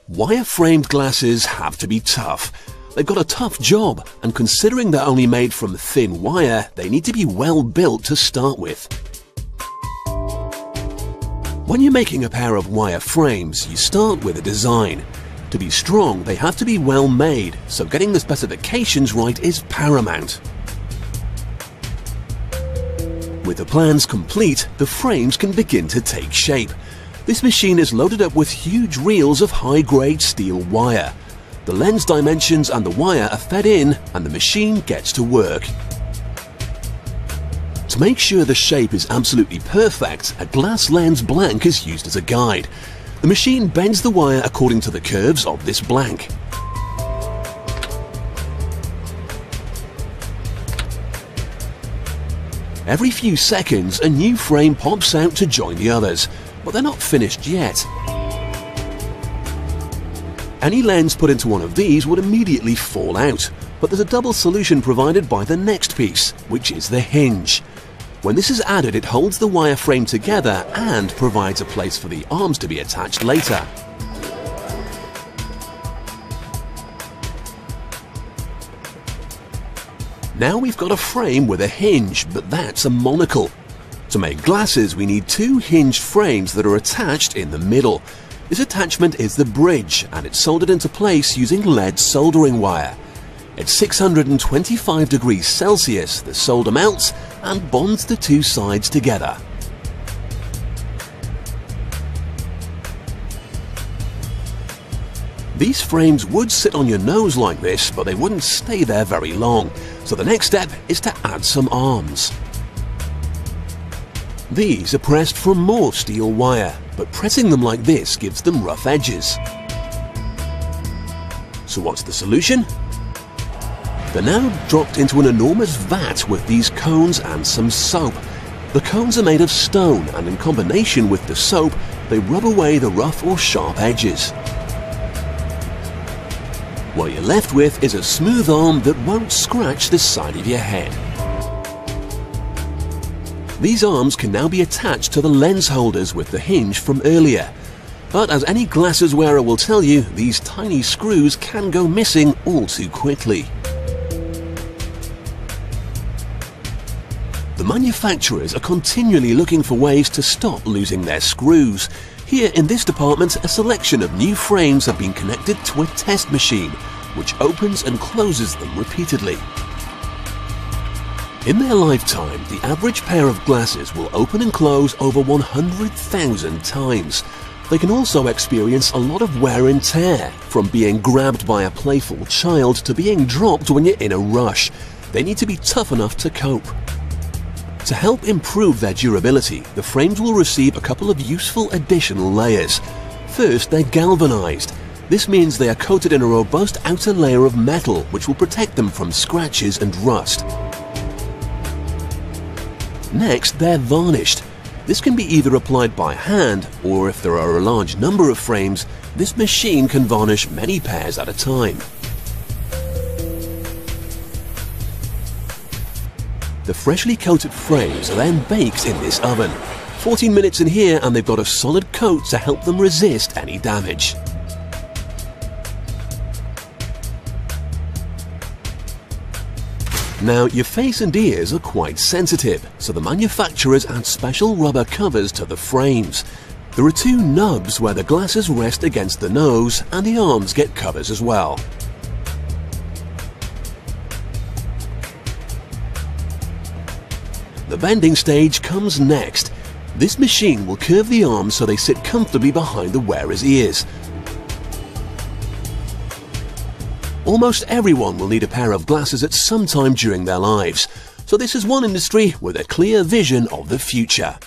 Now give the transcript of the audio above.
Wire-framed glasses have to be tough. They've got a tough job, and considering they're only made from thin wire, they need to be well built to start with. When you're making a pair of wire frames, you start with a design. To be strong, they have to be well made, so getting the specifications right is paramount. With the plans complete, the frames can begin to take shape. This machine is loaded up with huge reels of high-grade steel wire. The lens dimensions and the wire are fed in, and the machine gets to work. To make sure the shape is absolutely perfect, a glass lens blank is used as a guide. The machine bends the wire according to the curves of this blank. Every few seconds, a new frame pops out to join the others, but they're not finished yet. Any lens put into one of these would immediately fall out, but there's a double solution provided by the next piece, which is the hinge. When this is added, it holds the wire frame together and provides a place for the arms to be attached later. Now we've got a frame with a hinge, but that's a monocle. To make glasses, we need two hinged frames that are attached in the middle. This attachment is the bridge, and it's soldered into place using lead soldering wire. At 625 degrees Celsius, the solder melts and bonds the two sides together. These frames would sit on your nose like this, but they wouldn't stay there very long. So the next step is to add some arms. These are pressed from more steel wire, but pressing them like this gives them rough edges. So what's the solution? They're now dropped into an enormous vat with these cones and some soap. The cones are made of stone, and in combination with the soap, they rub away the rough or sharp edges. What you're left with is a smooth arm that won't scratch the side of your head. These arms can now be attached to the lens holders with the hinge from earlier. But as any glasses wearer will tell you, these tiny screws can go missing all too quickly. The manufacturers are continually looking for ways to stop losing their screws. Here in this department, a selection of new frames have been connected to a test machine, which opens and closes them repeatedly. In their lifetime, the average pair of glasses will open and close over 100,000 times. They can also experience a lot of wear and tear, from being grabbed by a playful child to being dropped when you're in a rush. They need to be tough enough to cope. To help improve their durability, the frames will receive a couple of useful additional layers. First, they're galvanized. This means they are coated in a robust outer layer of metal which will protect them from scratches and rust. Next, they're varnished. This can be either applied by hand, or if there are a large number of frames, this machine can varnish many pairs at a time. The freshly coated frames are then baked in this oven. 14 minutes in here and they've got a solid coat to help them resist any damage. Now, your face and ears are quite sensitive, so the manufacturers add special rubber covers to the frames. There are two nubs where the glasses rest against the nose, and the arms get covers as well. The bending stage comes next. This machine will curve the arms so they sit comfortably behind the wearer's ears. Almost everyone will need a pair of glasses at some time during their lives, so this is one industry with a clear vision of the future.